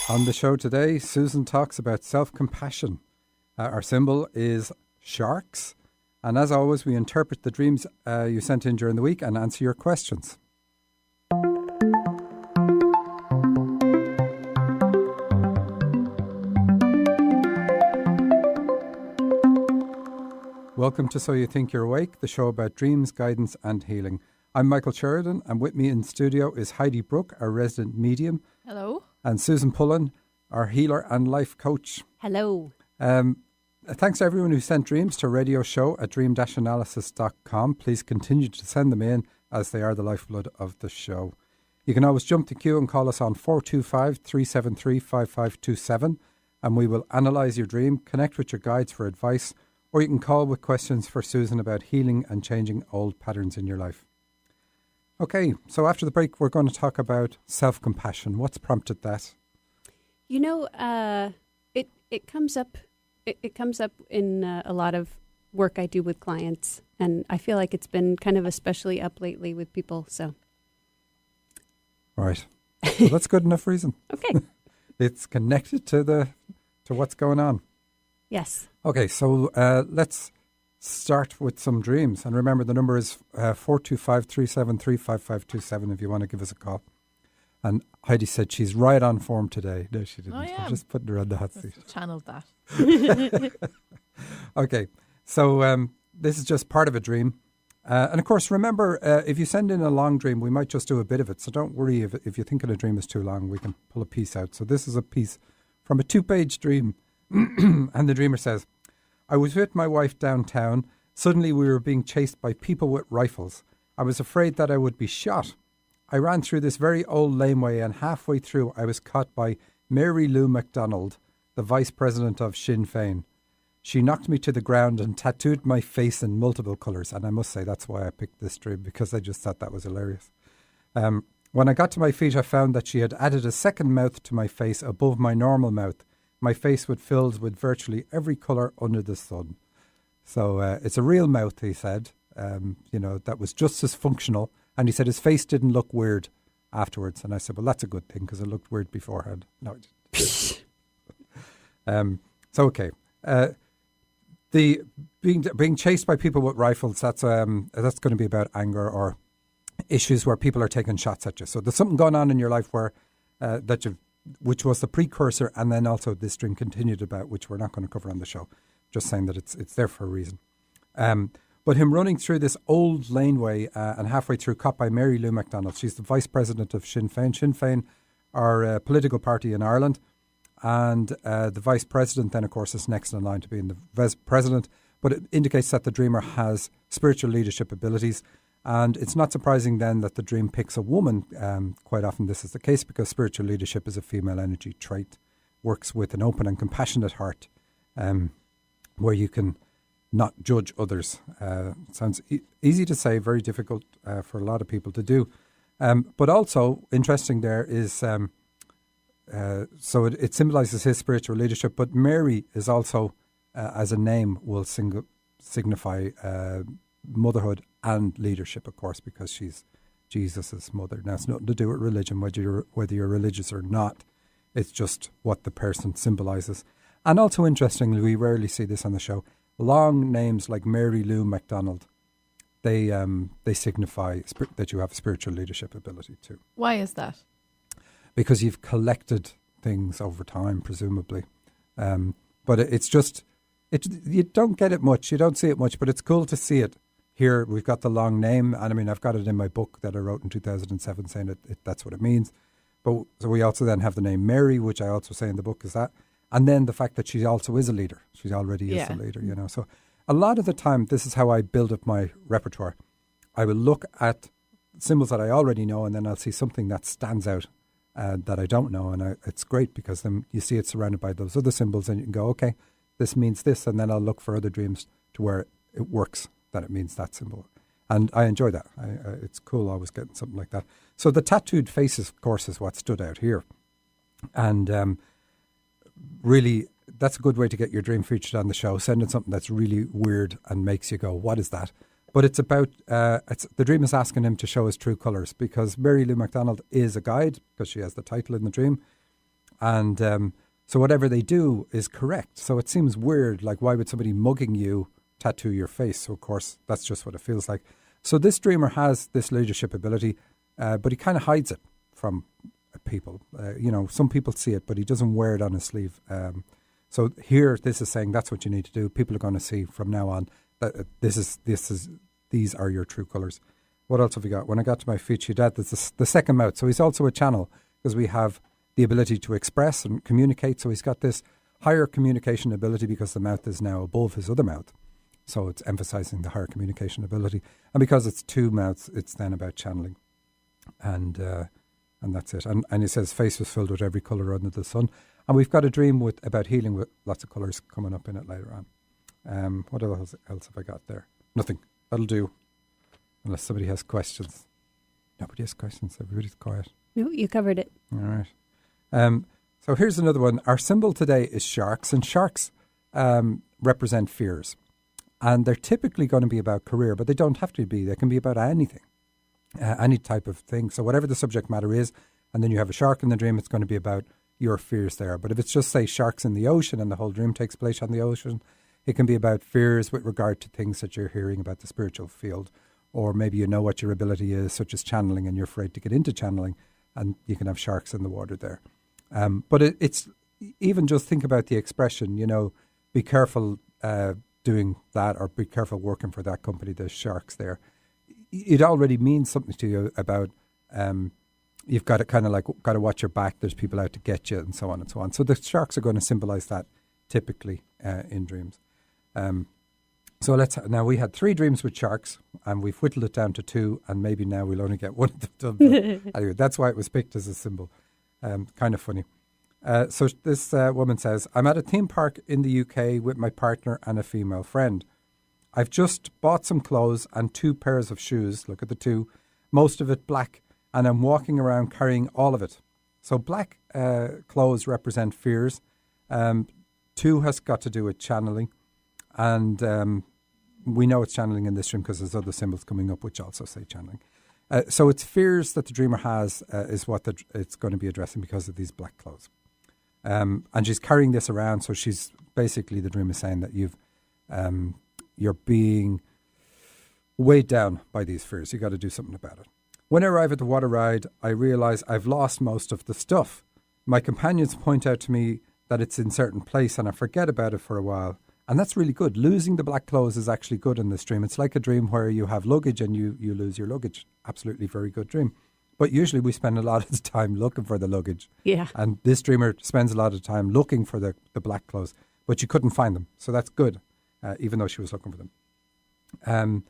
On the show today, Susan talks about self-compassion. Our symbol is sharks. And as always, we interpret the dreams you sent in during the week and answer your questions. Welcome to So You Think You're Awake, the show about dreams, guidance and healing. I'm Michael Sheridan, and with me in studio is Heidi Brooke, our resident medium. Hello. And Susan Pullen, our healer and life coach. Hello. Thanks to everyone who sent dreams to RadioShow at dream-analysis.com. Please continue to send them in, as they are the lifeblood of the show. You can always jump the queue and call us on 425-373-5527, and we will analyse your dream, connect with your guides for advice, or you can call with questions for Susan about healing and changing old patterns in your life. Okay, so after the break, we're going to talk about self-compassion. What's prompted that? You know, it comes up. It comes up in a lot of work I do with clients, and I feel like it's been kind of especially up lately with people. So, right, well, that's good enough reason. Okay, it's connected to what's going on. Yes. Okay, so let's start with some dreams. And remember, the number is 425-373-5527 if you want to give us a call. And Heidi said she's right on form today. No, she didn't. I'm just putting her on the hot seat. Channeled that. Okay, so this is just part of a dream. And of course, remember, if you send in a long dream, we might just do a bit of it. So don't worry if you think a dream is too long, we can pull a piece out. So this is a piece from a 2-page dream. And the dreamer says, I was with my wife downtown. Suddenly we were being chased by people with rifles. I was afraid that I would be shot. I ran through this very old laneway, and halfway through I was caught by Mary Lou MacDonald, the vice president of Sinn Féin. She knocked me to the ground and tattooed my face in multiple colours. And I must say that's why I picked this dream, because I just thought that was hilarious. When I got to my feet, I found that she had added a second mouth to my face above my normal mouth. My face was filled with virtually every colour under the sun. So it's a real mouth, he said, that was just as functional. And he said his face didn't look weird afterwards. And I said, well, that's a good thing, because it looked weird beforehand. No, it didn't. Okay. The being chased by people with rifles, that's going to be about anger or issues where people are taking shots at you. So there's something going on in your life where which was the precursor, and then also this dream continued about, which we're not going to cover on the show. Just saying that it's there for a reason. But him running through this old laneway and halfway through, caught by Mary Lou MacDonald. She's the vice president of Sinn Féin. Sinn Féin are a political party in Ireland. And the vice president then, of course, is next in line to being the vice president. But it indicates that the dreamer has spiritual leadership abilities. And it's not surprising then that the dream picks a woman. Quite often this is the case, because spiritual leadership is a female energy trait. Works with an open and compassionate heart, where you can not judge others. Sounds easy to say, very difficult for a lot of people to do. But also, interesting there is, so it symbolises his spiritual leadership, but Mary is also, as a name, will signify motherhood and leadership, of course, because she's Jesus' mother. Now, it's nothing to do with religion, whether you're religious or not. It's just what the person symbolises. And also, interestingly, we rarely see this on the show, long names like Mary Lou MacDonald, they signify that you have spiritual leadership ability too. Why is that? Because you've collected things over time, presumably. But it's just, you don't get it much, you don't see it much, but it's cool to see it. Here we've got the long name, and I mean, I've got it in my book that I wrote in 2007 saying that's what it means. But so we also then have the name Mary, which I also say in the book is that. And then the fact that she also is a leader. She already is a leader, So a lot of the time, this is how I build up my repertoire. I will look at symbols that I already know, and then I'll see something that stands out that I don't know. And it's great, because then you see it surrounded by those other symbols, and you can go, okay, this means this. And then I'll look for other dreams to where it works, that it means that symbol. And I enjoy that. It's cool always getting something like that. So the tattooed faces, of course, is what stood out here. And really, that's a good way to get your dream featured on the show. Send in something that's really weird and makes you go, what is that? But it's about, the dream is asking him to show his true colours, because Mary Lou MacDonald is a guide, because she has the title in the dream. And so whatever they do is correct. So it seems weird, like why would somebody mugging you tattoo your face? So of course, that's just what it feels like. So this dreamer has this leadership ability, but he kind of hides it from people. Some people see it, but he doesn't wear it on his sleeve. So here, this is saying that's what you need to do. People are going to see from now on that these are your true colours. What else have we got? When I got to my feature dad, there's the second mouth. So he's also a channel because we have the ability to express and communicate. So he's got this higher communication ability because the mouth is now above his other mouth. So it's emphasizing the higher communication ability. And because it's two mouths, it's then about channeling. And that's it. And he says face was filled with every colour under the sun. And we've got a dream about healing with lots of colours coming up in it later on. What else have I got there? Nothing. That'll do. Unless somebody has questions. Nobody has questions. Everybody's quiet. No, you covered it. All right. So here's another one. Our symbol today is sharks. And sharks represent fears. And they're typically going to be about career, but they don't have to be. They can be about anything. Any type of thing. So whatever the subject matter is, and then you have a shark in the dream, it's going to be about your fears there. But if it's just, say, sharks in the ocean and the whole dream takes place on the ocean, it can be about fears with regard to things that you're hearing about the spiritual field. Or maybe you know what your ability is, such as channeling, and you're afraid to get into channeling, and you can have sharks in the water there. But it's even just think about the expression, be careful doing that, or be careful working for that company, there's sharks there. It already means something to you about you've got to kind of got to watch your back. There's people out to get you, and so on and so on. So the sharks are going to symbolize that typically in dreams. So now we had 3 dreams with sharks, and we've whittled it down to 2, and maybe now we'll only get one of them done. Anyway, that's why it was picked as a symbol. Kind of funny. So this woman says, I'm at a theme park in the UK with my partner and a female friend. I've just bought some clothes and 2 pairs of shoes. Look at the 2. Most of it black. And I'm walking around carrying all of it. So black clothes represent fears. 2 has got to do with channeling. And we know it's channeling in this dream because there's other symbols coming up which also say channeling. So it's fears that the dreamer has is what it's going to be addressing because of these black clothes. And she's carrying this around. So she's basically, the dream is saying that you're being weighed down by these fears. You got to do something about it. When I arrive at the water ride, I realize I've lost most of the stuff. My companions point out to me that it's in a certain place and I forget about it for a while. And that's really good. Losing the black clothes is actually good in this dream. It's like a dream where you have luggage and you lose your luggage. Absolutely very good dream. But usually we spend a lot of the time looking for the luggage. Yeah. And this dreamer spends a lot of time looking for the black clothes, but she couldn't find them. So that's good, even though she was looking for them.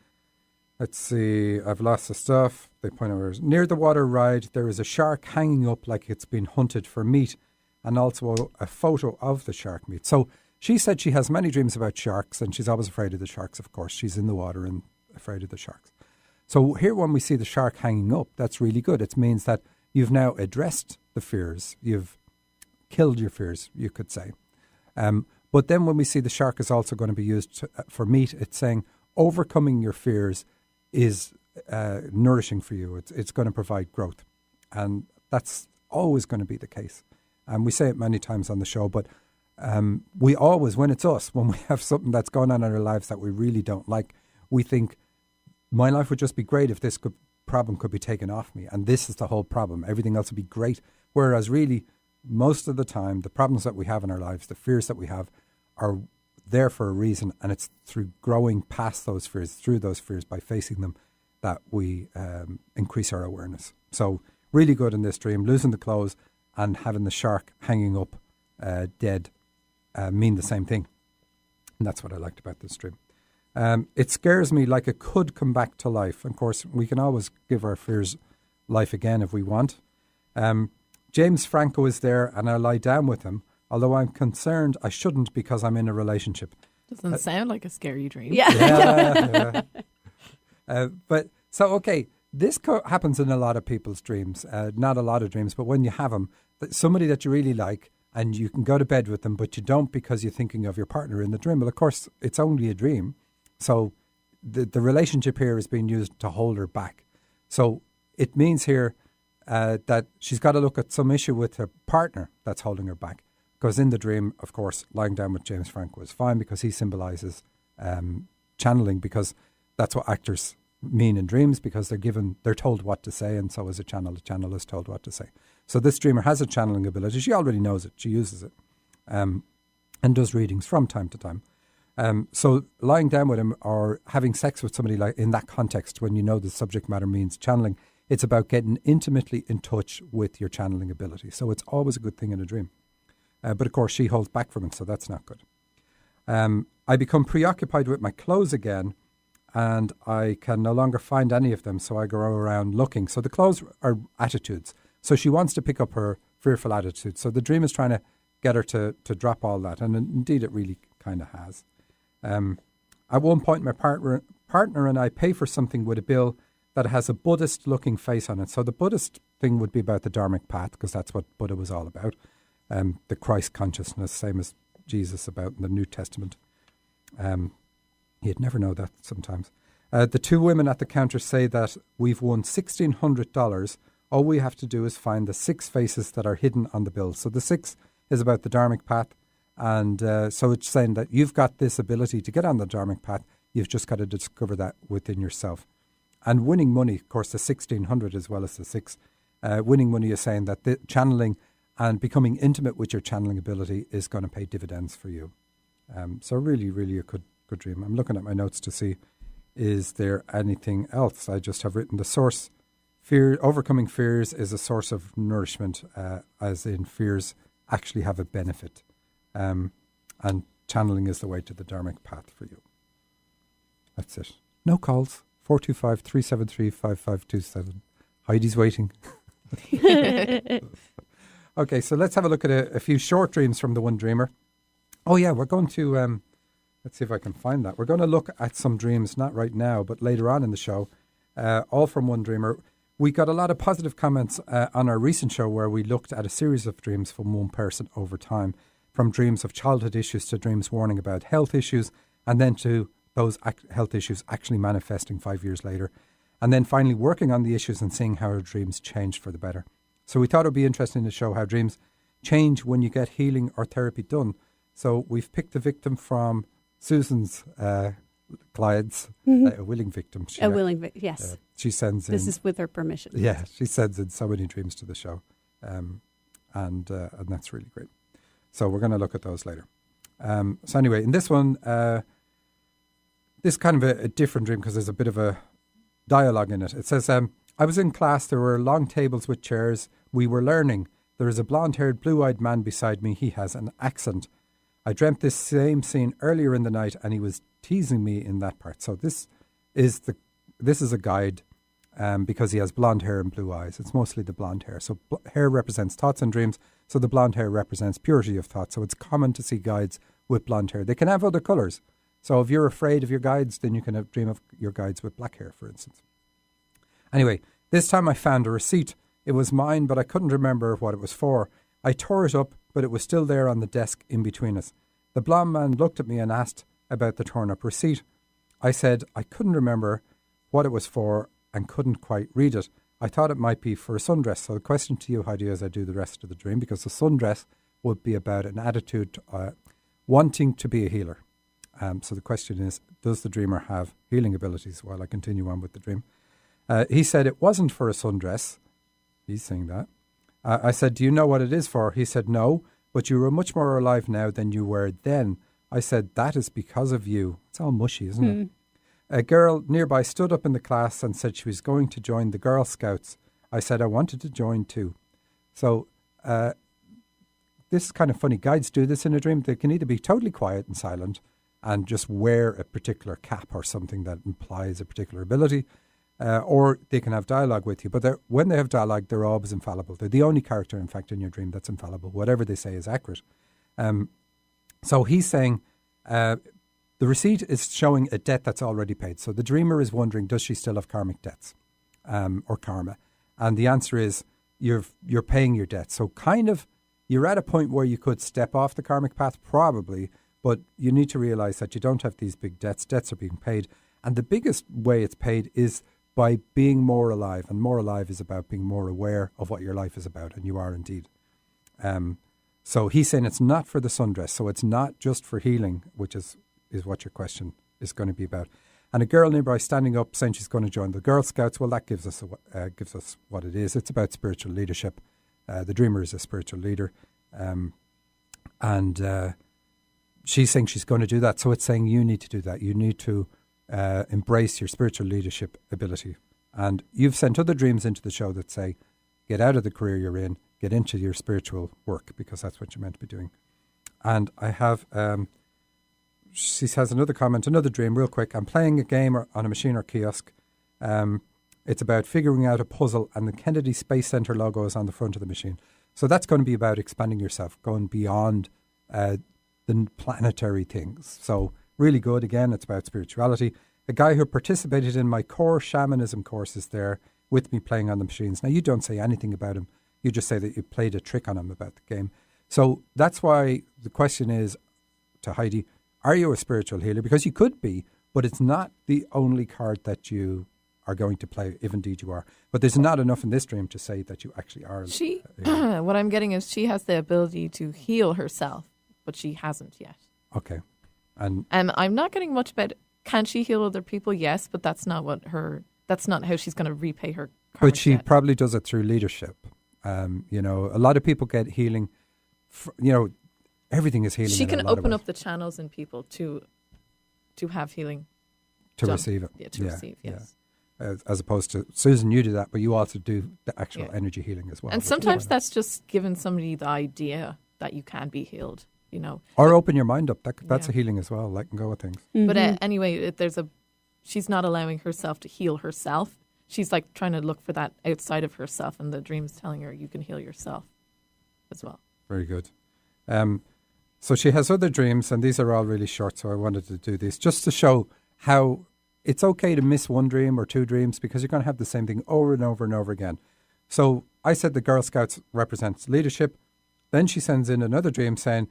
Let's see. I've lost the stuff. They point out near the water ride, there is a shark hanging up like it's been hunted for meat, and also a photo of the shark meat. So she said she has many dreams about sharks, and she's always afraid of the sharks, of course. She's in the water and afraid of the sharks. So here when we see the shark hanging up, that's really good. It means that you've now addressed the fears. You've killed your fears, you could say. But then when we see the shark is also going to be used for meat, it's saying overcoming your fears is nourishing for you. It's going to provide growth. And that's always going to be the case. And we say it many times on the show, but we always, when it's us, when we have something that's going on in our lives that we really don't like, we think, my life would just be great if this problem could be taken off me. And this is the whole problem. Everything else would be great. Whereas really, most of the time, the problems that we have in our lives, the fears that we have, are there for a reason. And it's through growing past those fears, through those fears, by facing them, that we increase our awareness. So really good in this dream. Losing the clothes and having the shark hanging up dead mean the same thing. And that's what I liked about this dream. It scares me like it could come back to life. Of course, we can always give our fears life again if we want. James Franco is there and I lie down with him, although I'm concerned I shouldn't because I'm in a relationship. Doesn't sound like a scary dream. Yeah. But so, okay, this happens in a lot of people's dreams. Not a lot of dreams, but when you have them, somebody that you really like, and you can go to bed with them, but you don't because you're thinking of your partner in the dream. Well, of course, it's only a dream. So the relationship here is being used to hold her back. So it means here that she's got to look at some issue with her partner that's holding her back. Because in the dream, of course, lying down with James Franco was fine because he symbolises channeling, because that's what actors mean in dreams, because they're told what to say, and so is a channel. The channel is told what to say. So this dreamer has a channeling ability. She already knows it. She uses it, and does readings from time to time. So lying down with him or having sex with somebody like in that context, when you know the subject matter means channeling, it's about getting intimately in touch with your channeling ability. So it's always a good thing in a dream. But of course, she holds back from it, so that's not good. I become preoccupied with my clothes again, and I can no longer find any of them, so I go around looking. So the clothes are attitudes. So she wants to pick up her fearful attitude. So the dream is trying to get her to drop all that, and indeed it really kind of has. At one point, my partner and I pay for something with a bill that has a Buddhist-looking face on it. So the Buddhist thing would be about the Dharmic path, because that's what Buddha was all about. The Christ consciousness, same as Jesus about in the New Testament. You'd never know that sometimes. The two women at the counter say that we've won $1,600. All we have to do is find the 6 faces that are hidden on the bill. So the 6 is about the Dharmic path. And so it's saying that you've got this ability to get on the Dharmic path. You've just got to discover that within yourself. And winning money, of course, the 1,600 as well as the 6. Winning money is saying that the channeling and becoming intimate with your channeling ability is going to pay dividends for you. So really, really a good dream. I'm looking at my notes to see, is there anything else? I just have written the source. Overcoming fears is a source of nourishment, as in fears actually have a benefit. And channeling is the way to the Dharmic path for you. That's it. No calls. 425-373-5527. Heidi's waiting. Okay, so let's have a look at a few short dreams from the One Dreamer. Oh yeah, we're going to, let's see if I can find that. We're going to look at some dreams, not right now, but later on in the show, all from One Dreamer. We got a lot of positive comments on our recent show where we looked at a series of dreams from one person over time, from dreams of childhood issues to dreams warning about health issues, and then to those health issues actually manifesting 5 years later, and then finally working on the issues and seeing how our dreams changed for the better. So we thought it would be interesting to show how dreams change when you get healing or therapy done. So we've picked a victim from Susan's clients, a willing victim. Yes. She sends in... This is with her permission. Yeah, she sends in so many dreams to the show. And that's really great. So we're going to look at those later. So anyway, in this one, this is kind of a different dream because there's a bit of a dialogue in it. It says, I was in class. There were long tables with chairs. We were learning. There is a blonde-haired, blue-eyed man beside me. He has an accent. I dreamt this same scene earlier in the night, and he was teasing me in that part. So this is a guide because he has blonde hair and blue eyes. It's mostly the blonde hair. So hair represents thoughts and dreams. So the blonde hair represents purity of thought. So it's common to see guides with blonde hair. They can have other colours. So if you're afraid of your guides, then you can dream of your guides with black hair, for instance. Anyway, this time I found a receipt. It was mine, but I couldn't remember what it was for. I tore it up, but it was still there on the desk in between us. The blonde man looked at me and asked about the torn-up receipt. I said I couldn't remember what it was for and couldn't quite read it. I thought it might be for a sundress. So the question to you, Heidi, as I do the rest of the dream, because the sundress would be about an attitude wanting to be a healer. So the question is, does the dreamer have healing abilities? While I continue on with the dream. He said it wasn't for a sundress. He's saying that. I said, do you know what it is for? He said, no, but you are much more alive now than you were then. I said, that is because of you. It's all mushy, isn't it? A girl nearby stood up in the class and said she was going to join the Girl Scouts. I said I wanted to join too. So this is kind of funny. Guides do this in a dream. They can either be totally quiet and silent and just wear a particular cap or something that implies a particular ability, or they can have dialogue with you. But when they have dialogue, they're always infallible. They're the only character, in fact, in your dream that's infallible. Whatever they say is accurate. So he's saying the receipt is showing a debt that's already paid. So the dreamer is wondering, does she still have karmic debts or karma? And the answer is you're paying your debt. So kind of you're at a point where you could step off the karmic path, probably, but you need to realize that you don't have these big debts. Debts are being paid. And the biggest way it's paid is by being more alive. And more alive is about being more aware of what your life is about, and you are indeed. So he's saying it's not for the sundress, so it's not just for healing, which is what your question is going to be about. And a girl nearby standing up saying she's going to join the Girl Scouts. Well, that gives us what it is. It's about spiritual leadership. The dreamer is a spiritual leader, and she's saying she's going to do that. So it's saying you need to do that. You need to embrace your spiritual leadership ability. And you've sent other dreams into the show that say, get out of the career you're in, get into your spiritual work, because that's what you're meant to be doing. And I have, she has another comment, another dream, real quick. I'm playing a game on a machine or kiosk. It's about figuring out a puzzle, and the Kennedy Space Center logo is on the front of the machine. So that's going to be about expanding yourself, going beyond the planetary things. So really good. Again, it's about spirituality. A guy who participated in my core shamanism course is there with me playing on the machines. Now, you don't say anything about him. You just say that you played a trick on him about the game. So that's why the question is to Heidi, are you a spiritual healer? Because you could be, but it's not the only card that you are going to play, if indeed you are. But there's not enough in this dream to say that you actually are. What I'm getting is she has the ability to heal herself, but she hasn't yet. Okay. And I'm not getting much about, can she heal other people? Yes, but that's not how she's going to repay her karmic But she debt. probably does it through leadership. A lot of people get healing, everything is healing. She in can a lot open of ways. up the channels in people to have healing. To done. receive it. Yeah, to receive, yes. As opposed to, Susan, you do that, but you also do the actual energy healing as well. And sometimes that's just giving somebody the idea that you can be healed, Or open your mind up. That's a healing as well, letting go of things. Mm-hmm. But anyway, she's not allowing herself to heal herself. She's like trying to look for that outside of herself, and the dream's telling her you can heal yourself as well. Very good. So she has other dreams, and these are all really short, so I wanted to do these just to show how it's okay to miss one dream or two dreams, because you're going to have the same thing over and over and over again. So I said the Girl Scouts represents leadership. Then she sends in another dream saying,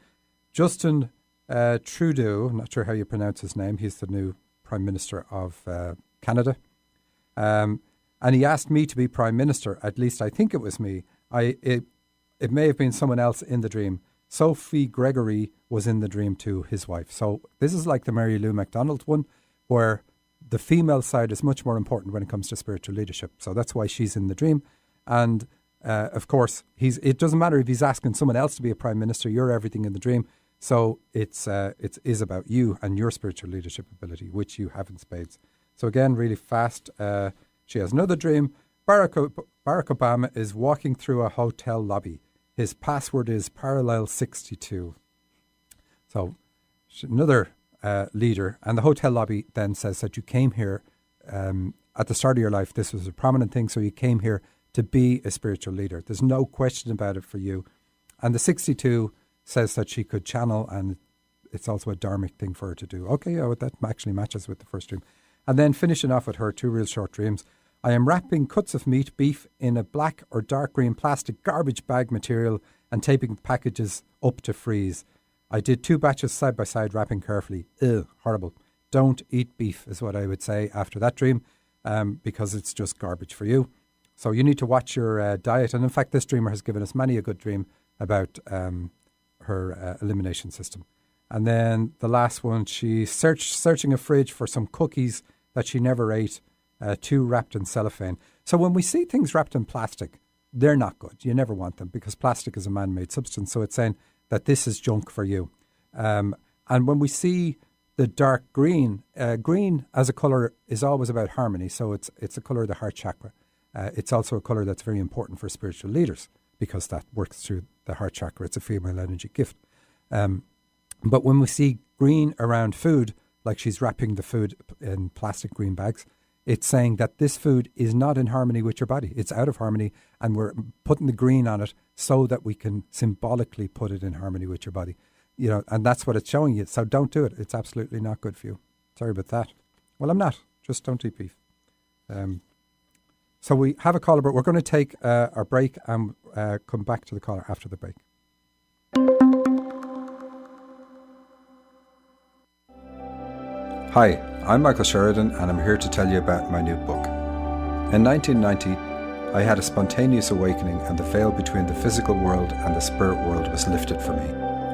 Justin Trudeau, I'm not sure how you pronounce his name, he's the new Prime Minister of Canada. And he asked me to be Prime Minister, at least I think it was me. It may have been someone else in the dream. Sophie Gregory was in the dream too, his wife. So this is like the Mary Lou MacDonald one, where the female side is much more important when it comes to spiritual leadership. So that's why she's in the dream. And of course, it doesn't matter if he's asking someone else to be a Prime Minister, you're everything in the dream. So it is about you and your spiritual leadership ability, which you have in spades. So again, really fast, she has another dream. Barack Obama is walking through a hotel lobby. His password is parallel 62. So another leader. And the hotel lobby then says that you came here at the start of your life. This was a prominent thing. So you came here to be a spiritual leader. There's no question about it for you. And the 62 says that she could channel, and it's also a dharmic thing for her to do. Okay, that actually matches with the first dream. And then finishing off with her two real short dreams. I am wrapping cuts of meat, beef, in a black or dark green plastic garbage bag material and taping the packages up to freeze. I did 2 batches side by side, wrapping carefully. Ugh, horrible. Don't eat beef is what I would say after that dream, because it's just garbage for you. So you need to watch your diet. And in fact, this dreamer has given us many a good dream about her elimination system. And then the last one, she's searching a fridge for some cookies that she never ate, 2 wrapped in cellophane. So when we see things wrapped in plastic, they're not good. You never want them, because plastic is a man-made substance. So it's saying that this is junk for you. And when we see the dark green, green as a colour is always about harmony. So it's a colour of the heart chakra. It's also a colour that's very important for spiritual leaders, because that works through the heart chakra. It's a female energy gift. But when we see green around food, like she's wrapping the food in plastic green bags, it's saying that this food is not in harmony with your body. It's out of harmony, and we're putting the green on it so that we can symbolically put it in harmony with your body. And that's what it's showing you. So don't do it. It's absolutely not good for you. Sorry about that. Well, I'm not. Just don't eat beef. So we have a caller, but we're going to take our break and come back to the caller after the break. Hi, I'm Michael Sheridan, and I'm here to tell you about my new book. In 1990, I had a spontaneous awakening and the veil between the physical world and the spirit world was lifted for me.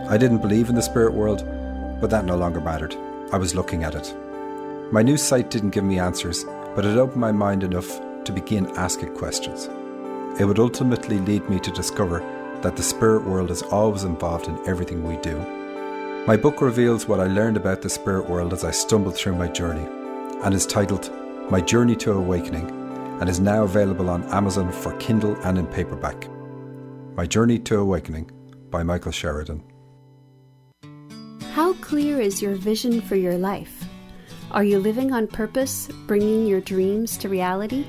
I didn't believe in the spirit world, but that no longer mattered. I was looking at it. My new sight didn't give me answers, but it opened my mind enough to begin asking questions. It would ultimately lead me to discover that the spirit world is always involved in everything we do. My book reveals what I learned about the spirit world as I stumbled through my journey, and is titled My Journey to Awakening, and is now available on Amazon for Kindle and in paperback. My Journey to Awakening by Michael Sheridan. How clear is your vision for your life? Are you living on purpose, bringing your dreams to reality?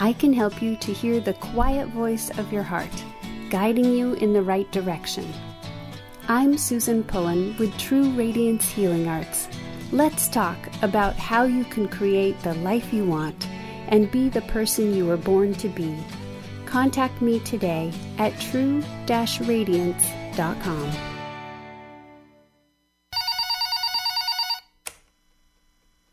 I can help you to hear the quiet voice of your heart, guiding you in the right direction. I'm Susan Pullen with True Radiance Healing Arts. Let's talk about how you can create the life you want and be the person you were born to be. Contact me today at true-radiance.com.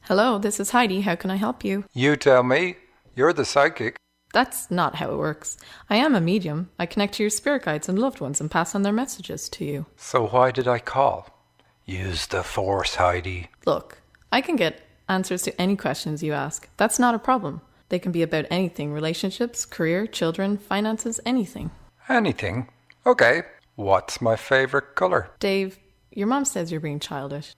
Hello, this is Heidi. How can I help you? You tell me. You're the psychic. That's not how it works. I am a medium. I connect to your spirit guides and loved ones and pass on their messages to you. So why did I call? Use the force, Heidi. Look, I can get answers to any questions you ask. That's not a problem. They can be about anything: relationships, career, children, finances, anything. Anything? Okay. What's my favourite colour? Dave, your mom says you're being childish.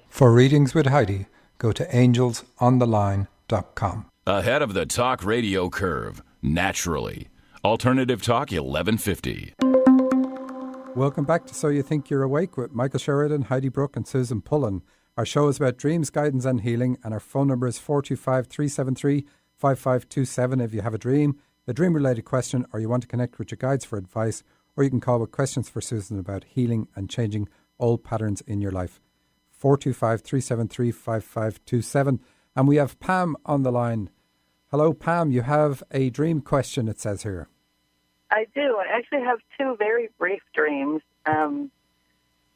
For readings with Heidi, go to angelsontheline.com. Ahead of the talk radio curve, naturally. Alternative Talk 1150. Welcome back to So You Think You're Awake with Michael Sheridan, Heidi Brooke and Susan Pullen. Our show is about dreams, guidance and healing, and our phone number is 425-373-5527 if you have a dream-related question, or you want to connect with your guides for advice, or you can call with questions for Susan about healing and changing old patterns in your life. 425-373-5527. And we have Pam on the line. Hello, Pam. You have a dream question, it says here. I do. I actually have two very brief dreams.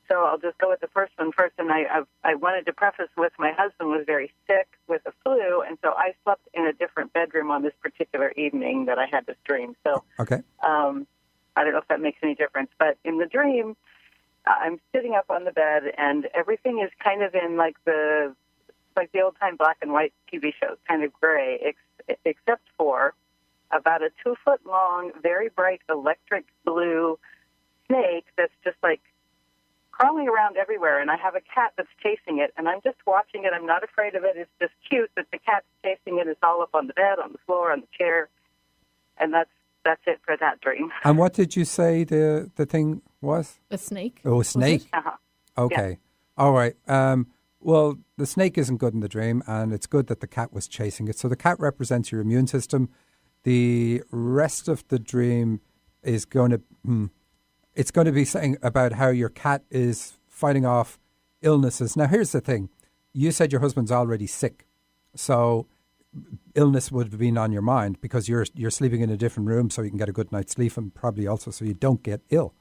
So I'll just go with the first one first. And I wanted to preface with my husband was very sick with the flu, and so I slept in a different bedroom on this particular evening that I had this dream. So okay. I don't know if that makes any difference. But in the dream, I'm sitting up on the bed, and everything is kind of in like the old-time black and white TV shows, kind of gray, except for about a 2-foot-long, very bright electric blue snake that's just like crawling around everywhere, and I have a cat that's chasing it, and I'm just watching it. I'm not afraid of it. It's just cute that the cat's chasing it. It's all up on the bed, on the floor, on the chair, and that's it for that dream. And what did you say the thing was? A snake. Oh, a snake? Uh-huh. Okay. Yeah. All right. Well, the snake isn't good in the dream, and it's good that the cat was chasing it. So the cat represents your immune system. The rest of the dream is going to... It's going to be saying about how your cat is fighting off illnesses. Now, here's the thing. You said your husband's already sick. So illness would have been on your mind because you're sleeping in a different room so you can get a good night's sleep, and probably also so you don't get ill.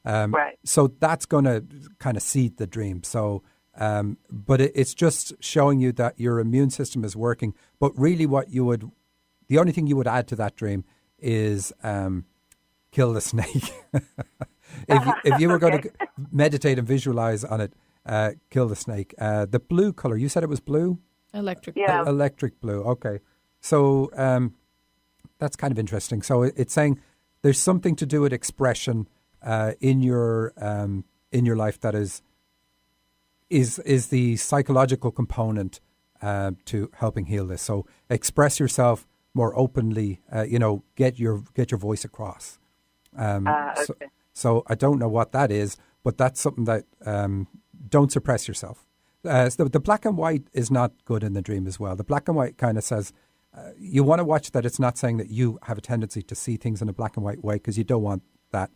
Right. So that's going to kind of seed the dream. So, but it's just showing you that your immune system is working. But really the only thing you would add to that dream is kill the snake. If you were going to meditate and visualize on it, kill the snake. The blue color, you said it was blue? Electric. Yeah. Electric blue. Okay. So that's kind of interesting. So it's saying there's something to do with expression in your life that is the psychological component to helping heal this. So express yourself more openly. Get your voice across. Okay. So I don't know what that is, but that's something that don't suppress yourself. So the black and white is not good in the dream as well. The black and white kind of says you want to watch that it's not saying that you have a tendency to see things in a black and white way, because you don't want that.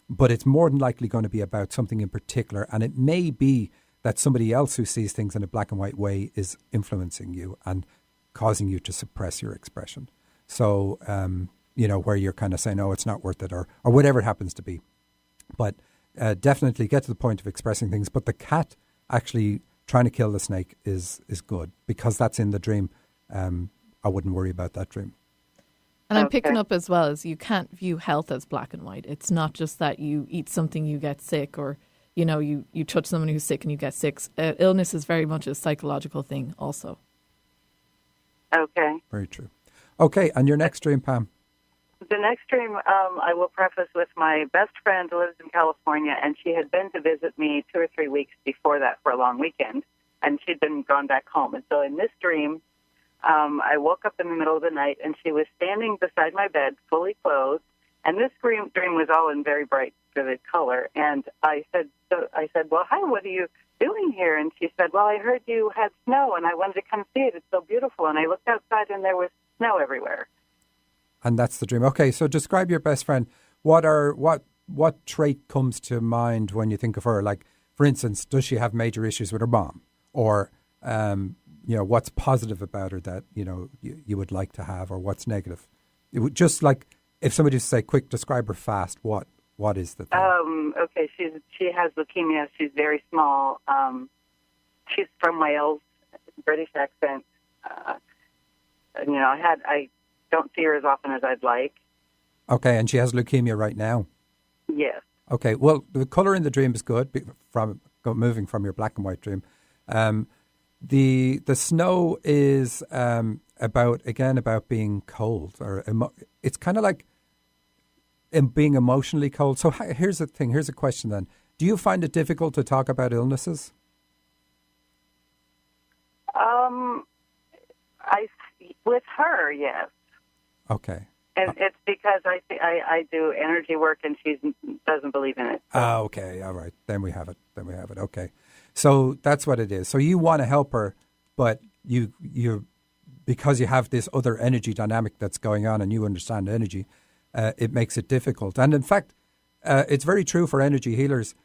But it's more than likely going to be about something in particular, and it may be that somebody else who sees things in a black and white way is influencing you and causing you to suppress your expression. So, where you're kind of saying, oh, it's not worth it, or whatever it happens to be. But definitely get to the point of expressing things. But the cat actually trying to kill the snake is good because that's in the dream. I wouldn't worry about that dream. And I'm picking up as well as you can't view health as black and white. It's not just that you eat something, you get sick, or, you touch someone who's sick and you get sick. Illness is very much a psychological thing also. Okay. Very true. Okay, and your next dream, Pam? The next dream I will preface with my best friend who lives in California, and she had been to visit me 2 or 3 weeks before that for a long weekend, and she'd been gone back home. And so in this dream, I woke up in the middle of the night, and she was standing beside my bed, fully clothed. And this dream was all in very bright, vivid color. And I said, well, hi, what are you doing here? And she said, well, I heard you had snow, and I wanted to come see it. It's so beautiful. And I looked outside, and there was snow everywhere. And that's the dream. Okay, so describe your best friend. What trait comes to mind when you think of her? Like, for instance, does she have major issues with her mom? Or what's positive about her that, you would like to have, or what's negative? It would just like, if somebody was to say, quick, describe her fast, what is the thing? Okay, she has leukemia. She's very small. She's from Wales, British accent. I don't see her as often as I'd like. Okay, and she has leukemia right now? Yes. Okay, well, the colour in the dream is good, moving from your black and white dream. The snow is about being cold, or it's kind of like being emotionally cold. So here's the thing. Here's a question then. Do you find it difficult to talk about illnesses? With her, yes. Okay. And it's because I do energy work and she doesn't believe in it. So. Okay. All right. Then we have it. Okay. So that's what it is. So you want to help her, but you because you have this other energy dynamic that's going on and you understand energy, it makes it difficult. And in fact, it's very true for energy healers.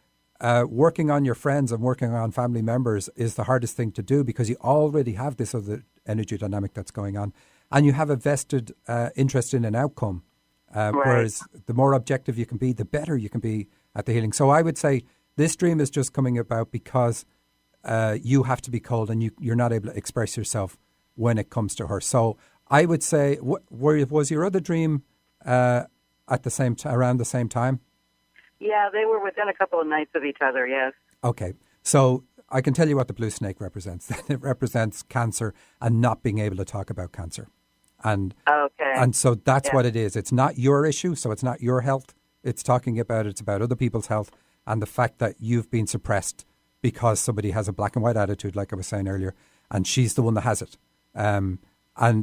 Working on your friends and working on family members is the hardest thing to do because you already have this other energy dynamic that's going on. And you have a vested interest in an outcome. Right. Whereas the more objective you can be, the better you can be at the healing. So I would say this dream is just coming about because you have to be cold and you're not able to express yourself when it comes to her. So I would say, was your other dream at around the same time? Yeah, they were within a couple of nights of each other, yes. Okay. So I can tell you what the blue snake represents. It represents cancer and not being able to talk about cancer. And so that's what it is. It's not your issue, so it's not your health. It's about other people's health and the fact that you've been suppressed because somebody has a black and white attitude, like I was saying earlier, and she's the one that has it. And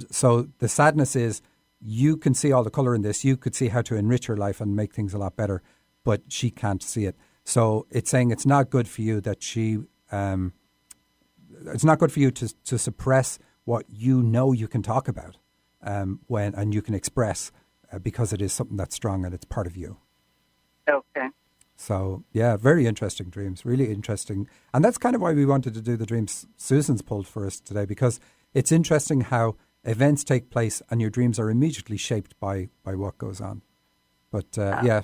so the sadness is you can see all the colour in this. You could see how to enrich her life and make things a lot better, but she can't see it. So it's saying it's not good for you that she... it's not good for you to suppress what you can talk about and you can express because it is something that's strong and it's part of you. Okay. So, yeah, very interesting dreams, really interesting. And that's kind of why we wanted to do the dreams Susan's pulled for us today, because it's interesting how events take place and your dreams are immediately shaped by what goes on. But,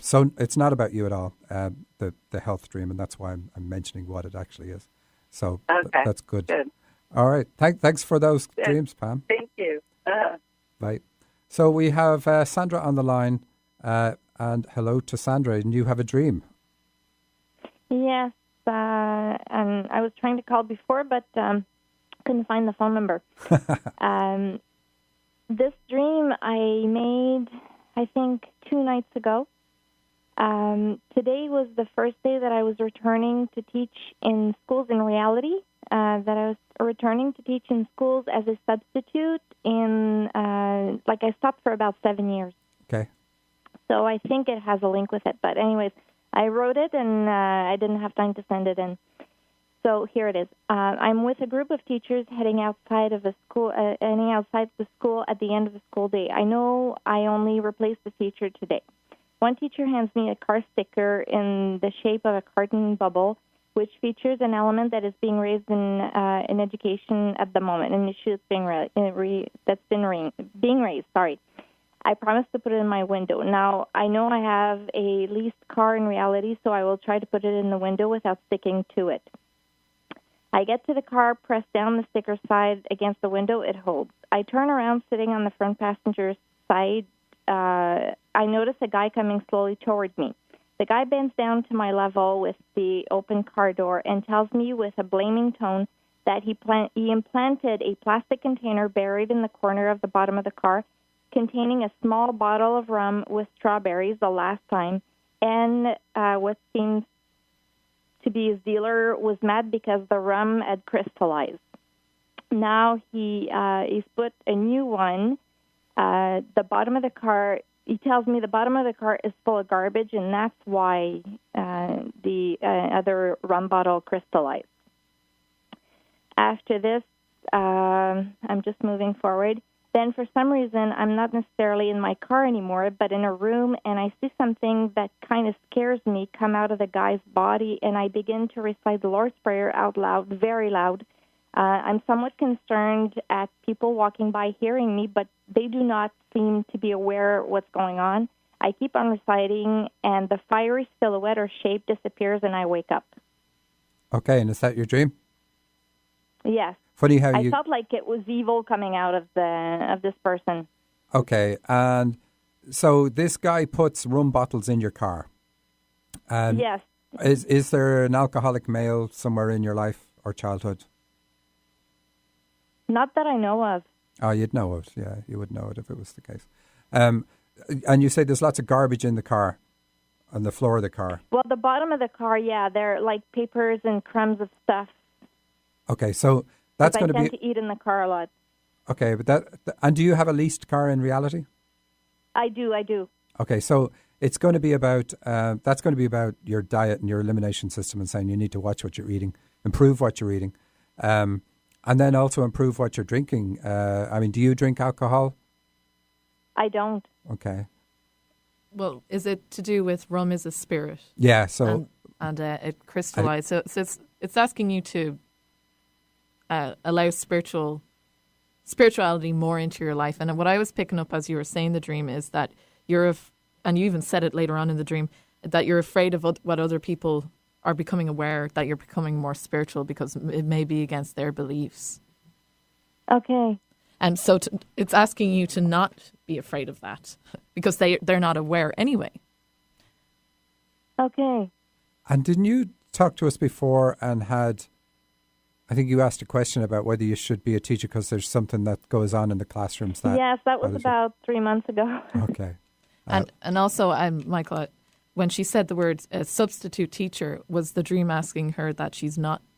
so it's not about you at all, the health dream, and that's why I'm mentioning what it actually is. So that's good. All right. Thanks for those dreams, Pam. Thank you. Bye. So we have Sandra on the line, and hello to Sandra, and you have a dream. Yes, and I was trying to call before, but couldn't find the phone number. This dream I made, I think, 2 nights ago. Today was the first day that I was returning to teach in schools in reality, that I was returning to teach in schools as a substitute I stopped for about 7 years. Okay. So I think it has a link with it. But anyways, I wrote it and I didn't have time to send it in. So here it is. I'm with a group of teachers heading outside the school at the end of the school day. I know I only replaced the teacher today. One teacher hands me a car sticker in the shape of a carton bubble, which features an element that is being raised in education at the moment, an issue that's being raised. Sorry. I promised to put it in my window. Now, I know I have a leased car in reality, so I will try to put it in the window without sticking to it. I get to the car, press down the sticker side against the window, it holds. I turn around, sitting on the front passenger side. I notice a guy coming slowly towards me. The guy bends down to my level with the open car door and tells me with a blaming tone that he implanted a plastic container buried in the corner of the bottom of the car containing a small bottle of rum with strawberries the last time, and what seems to be his dealer was mad because the rum had crystallized. Now he's put a new one. The bottom of the car, he tells me the bottom of the car is full of garbage, and that's why the other rum bottle crystallized. After this, I'm just moving forward. Then for some reason, I'm not necessarily in my car anymore, but in a room, and I see something that kind of scares me come out of the guy's body, and I begin to recite the Lord's Prayer out loud, very loud. I'm somewhat concerned at people walking by hearing me, but they do not seem to be aware what's going on. I keep on reciting, and the fiery silhouette or shape disappears, and I wake up. Okay, and is that your dream? Yes. Funny how I felt like it was evil coming out of this person. Okay, and so this guy puts rum bottles in your car. And yes. Is there an alcoholic male somewhere in your life or childhood? Not that I know of. Oh, you'd know it. Yeah, you would know it if it was the case. And you say there's lots of garbage in the car, on the floor of the car. Well, the bottom of the car, yeah, they're like papers and crumbs of stuff. Okay, so that's going to be... I tend to eat in the car a lot. Okay, but and do you have a leased car in reality? I do. Okay, so it's going to be about, that's going to be about your diet and your elimination system, and saying you need to watch what you're eating, improve what you're eating, and then also improve what you're drinking. I mean, do you drink alcohol? I don't. Okay. Well, is it to do with rum is a spirit? Yeah, so... And it crystallized. So it's asking you to allow spirituality more into your life. And what I was picking up as you were saying the dream is that and you even said it later on in the dream, that you're afraid of what other people are becoming aware, that you're becoming more spiritual because it may be against their beliefs. Okay. And so it's asking you to not be afraid of that because they're not aware anyway. Okay. And didn't you talk to us before and I think you asked a question about whether you should be a teacher because there's something that goes on in the classrooms. Yes, that was about 3 months ago. Okay. And also, Michael, when she said the word substitute teacher, was the dream asking her that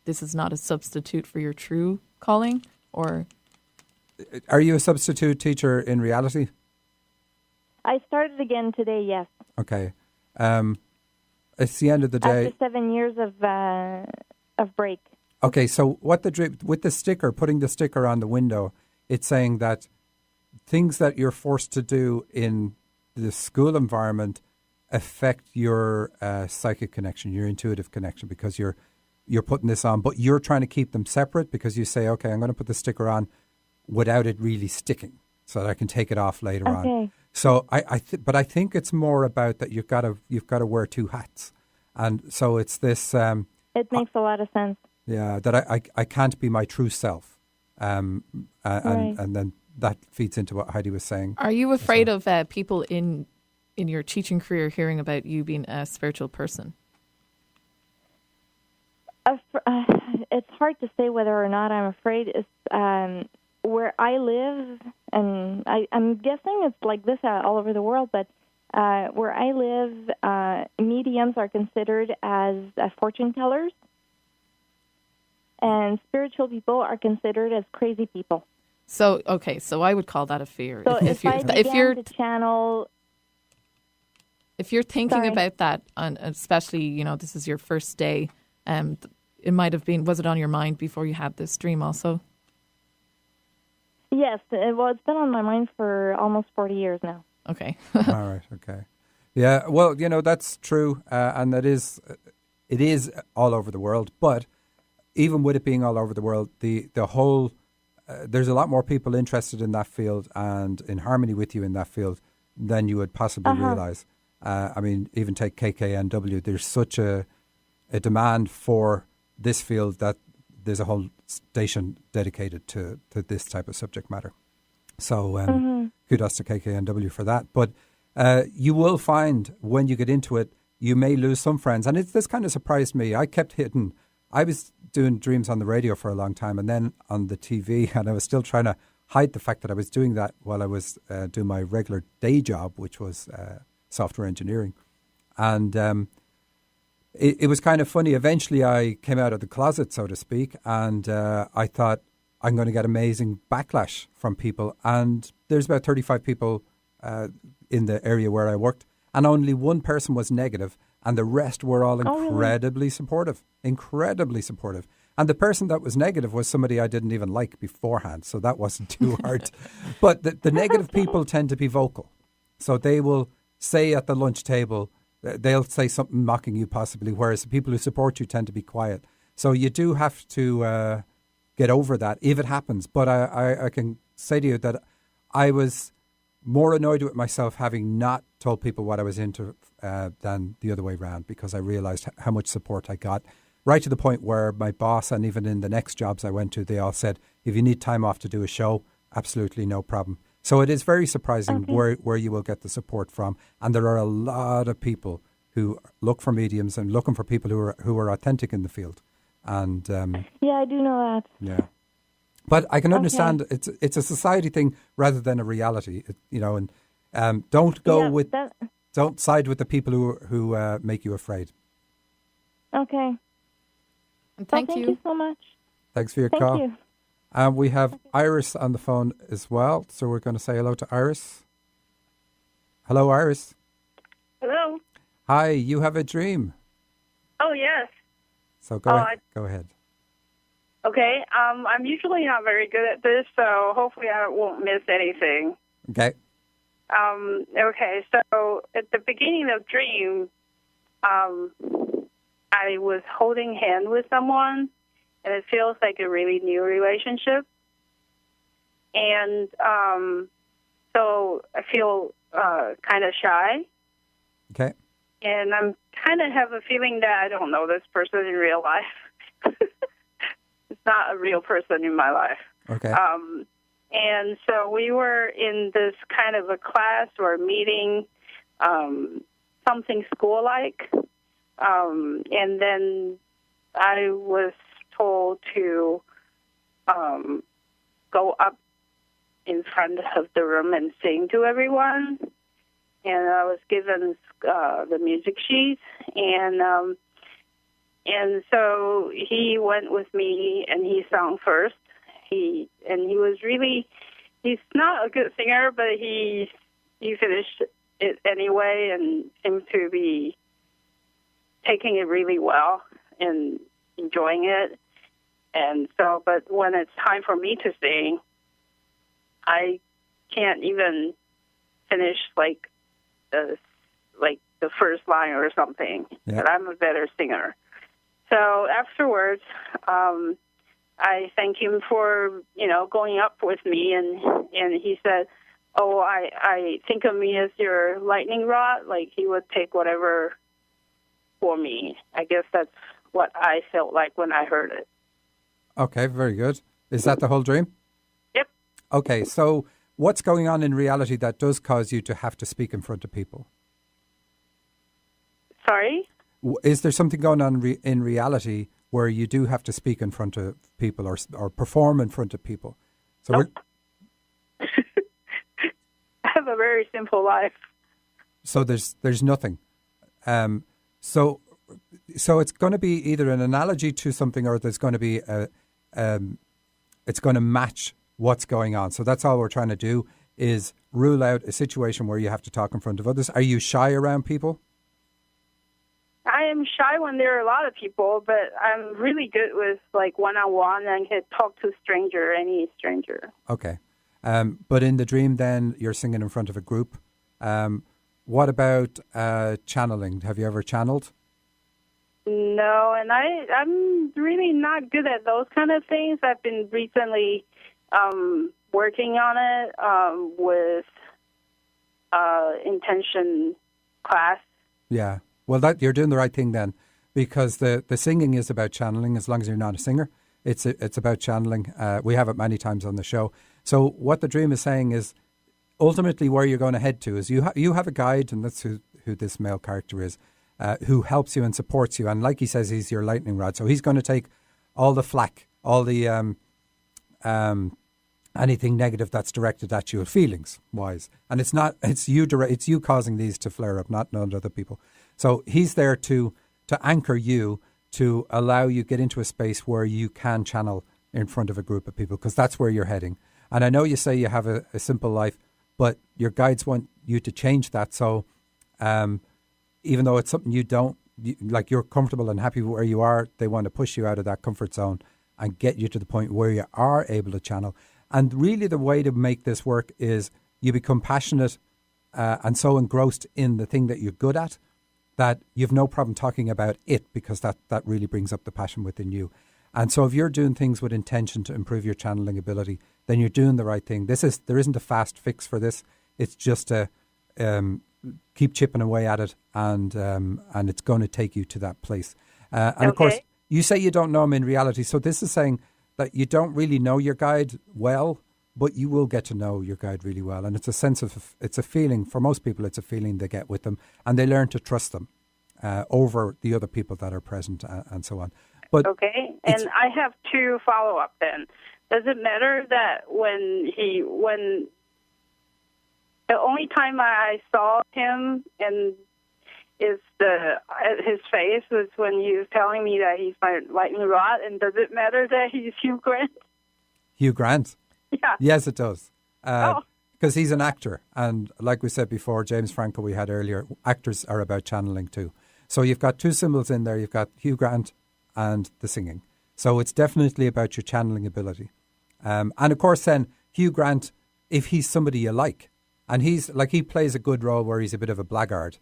this is not a substitute for your true calling? Or are you a substitute teacher in reality? I started again today, yes. Okay. It's the end of the day. After 7 years of break. Okay, so with the sticker, putting the sticker on the window, it's saying that things that you're forced to do in the school environment affect your psychic connection, your intuitive connection, because you're putting this on, but you're trying to keep them separate because you say, okay, I'm going to put the sticker on without it really sticking so that I can take it off later on. So but I think it's more about that you've got to wear two hats. And so it's this... it makes a lot of sense. Yeah, that I can't be my true self. And then that feeds into what Heidi was saying. Are you afraid of people in your teaching career hearing about you being a spiritual person? It's hard to say whether or not I'm afraid. It's where I live, and I'm guessing it's like this all over the world, but where I live, mediums are considered as fortune tellers. And spiritual people are considered as crazy people. So I would call that a fear. So if you're to channel, if you're thinking about that, and especially this is your first day, it might have been. Was it on your mind before you had this dream also? Yes, it's been on my mind for almost 40 years now. Okay. All right. Okay. Yeah. Well, that's true, and it is all over the world, but. Even with it being all over the world, the whole there's a lot more people interested in that field and in harmony with you in that field than you would possibly realize. I mean, even take KKNW. There's such a demand for this field that there's a whole station dedicated to this type of subject matter. So kudos to KKNW for that. But you will find when you get into it, you may lose some friends. And this kind of surprised me. I kept hitting. I was doing dreams on the radio for a long time and then on the TV, and I was still trying to hide the fact that I was doing that while I was doing my regular day job, which was software engineering. And it was kind of funny. Eventually I came out of the closet, so to speak, and I thought I'm going to get amazing backlash from people. And there's about 35 people in the area where I worked, and only one person was negative, and the rest were all incredibly supportive. And the person that was negative was somebody I didn't even like beforehand, so that wasn't too hard. But the negative people tend to be vocal. So they will say at the lunch table, they'll say something mocking you possibly, whereas the people who support you tend to be quiet. So you do have to get over that if it happens. But I can say to you that I was more annoyed with myself having not told people what I was into than the other way around, because I realised how much support I got. Right to the point where my boss, and even in the next jobs I went to, they all said, if you need time off to do a show, absolutely no problem. So it is very surprising where you will get the support from. And there are a lot of people who look for mediums and looking for people who are authentic in the field. And yeah, I do know that. Yeah. But I can understand it's a society thing rather than a reality, and don't go don't side with the people who make you afraid. Okay. Thank you so much. Thanks for your call. Thank you. We have Iris on the phone as well, so we're going to say hello to Iris. Hello, Iris. Hello. Hi, you have a dream. Oh, yes. So go ahead. Okay. I'm usually not very good at this, so hopefully I won't miss anything. Okay. Okay, so at the beginning of the dream, I was holding hand with someone, and it feels like a really new relationship. And so I feel kind of shy. Okay. And I'm kind of have a feeling that I don't know this person in real life. It's not a real person in my life. Okay. And so we were in this kind of a class or a meeting, something school-like. And then I was told to go up in front of the room and sing to everyone. And I was given the music sheet, and so he went with me, and he sang first. He was really, he's not a good singer, but he finished it anyway, and seemed to be taking it really well and enjoying it. And so, but when it's time for me to sing, I can't even finish like the first line or something. Yeah. But I'm a better singer. So afterwards, I thank him for going up with me, and he said, "Oh, I think of me as your lightning rod." Like he would take whatever for me. I guess that's what I felt like when I heard it. Okay, very good. Is that the whole dream? Yep. Okay, so what's going on in reality that does cause you to have to speak in front of people? Sorry? Is there something going on in reality where you do have to speak in front of people or perform in front of people? So nope. I have a very simple life. So there's nothing. So it's going to be either an analogy to something, or there's going to be it's going to match what's going on. So that's all we're trying to do, is rule out a situation where you have to talk in front of others. Are you shy around people? I am shy when there are a lot of people, but I'm really good with like one-on-one and can talk to any stranger. Okay. But in the dream then, you're singing in front of a group. What about channeling? Have you ever channeled? No, and I'm really not good at those kind of things. I've been recently working on it with intention class. Yeah. Well, you're doing the right thing then, because the singing is about channeling, as long as you're not a singer. It's about channeling. We have it many times on the show. So what the dream is saying is, ultimately, where you're going to head to is you have a guide, and that's who this male character is, who helps you and supports you. And like he says, he's your lightning rod. So he's going to take all the flack, all the anything negative that's directed at you, feelings wise. And it's you causing these to flare up, not other people. So he's there to anchor you, to allow you get into a space where you can channel in front of a group of people, because that's where you're heading. And I know you say you have a simple life, but your guides want you to change that. So even though it's something you're comfortable and happy where you are, they want to push you out of that comfort zone and get you to the point where you are able to channel. And really the way to make this work is you become passionate and so engrossed in the thing that you're good at that you've no problem talking about it, because that really brings up the passion within you. And so if you're doing things with intention to improve your channeling ability, then you're doing the right thing. There isn't a fast fix for this. It's just a keep chipping away at it, and it's going to take you to that place. And of course, you say you don't know him in reality. So this is saying that you don't really know your guide well, but you will get to know your guide really well. And it's a feeling, for most people, it's a feeling they get with them, and they learn to trust them over the other people that are present and so on. But okay, and I have 2 follow-up then. Does it matter that when the only time I saw him and his face was when he was telling me that he's my lightning rod, and does it matter that he's Hugh Grant? Hugh Grant? Yeah. Yes, it does. Because he's an actor. And like we said before, James Franco we had earlier, actors are about channeling too. So you've got 2 symbols in there. You've got Hugh Grant and the singing. So it's definitely about your channeling ability. And of course then, Hugh Grant, if he's somebody you like, and he plays a good role where he's a bit of a blackguard,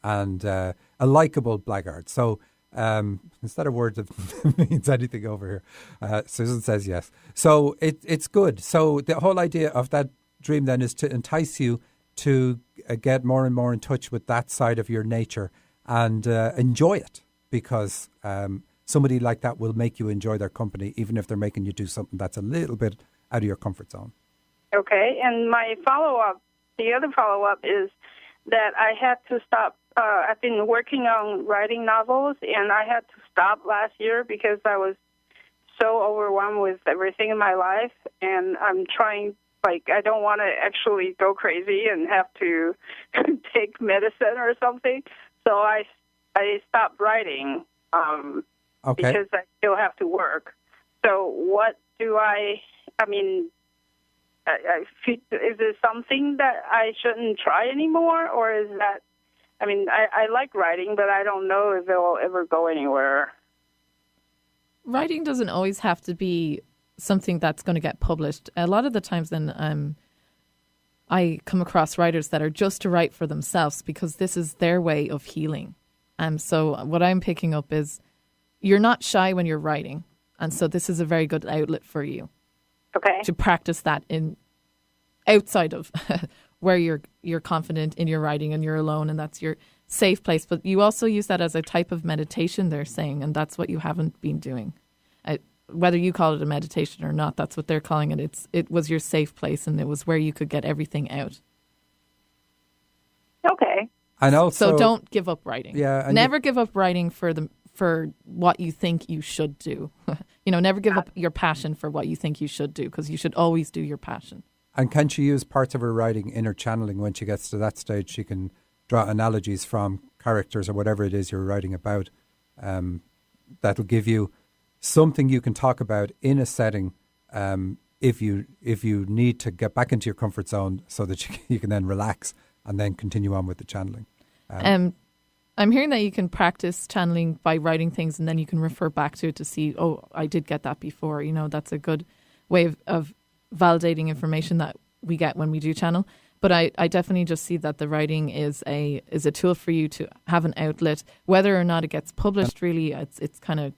and a likable blackguard. So is that a word that means anything over here? Susan says yes. So it's good. So the whole idea of that dream then is to entice you to get more and more in touch with that side of your nature and enjoy it, because somebody like that will make you enjoy their company, even if they're making you do something that's a little bit out of your comfort zone. Okay, and the other follow-up is that I had to stop. I've been working on writing novels, and I had to stop last year because I was so overwhelmed with everything in my life, and I'm trying, I don't want to actually go crazy and have to take medicine or something, so I stopped writing because I still have to work. So what do I mean, is it something that I shouldn't try anymore, or is that, I like writing, but I don't know if it will ever go anywhere. Writing doesn't always have to be something that's going to get published. A lot of the times then I come across writers that are just to write for themselves because this is their way of healing. So what I'm picking up is you're not shy when you're writing. And so this is a very good outlet for you. Okay. To practice that in outside of where you're confident in your writing and you're alone and that's your safe place. But you also use that as a type of meditation, they're saying, and that's what you haven't been doing. Whether you call it a meditation or not, that's what they're calling it. It was your safe place, and it was where you could get everything out. Okay. And also, so don't give up writing. Yeah. Never give up writing for what you think you should do. Never give up your passion for what you think you should do, because you should always do your passion. And can she use parts of her writing in her channeling when she gets to that stage? She can draw analogies from characters or whatever it is you're writing about. That'll give you something you can talk about in a setting if you need to get back into your comfort zone so that you can then relax and then continue on with the channeling. I'm hearing that you can practice channeling by writing things, and then you can refer back to it to see, oh, I did get that before. That's a good way of validating information that we get when we do channel. But I definitely just see that the writing is a tool for you to have an outlet. Whether or not it gets published, really, it's kind of,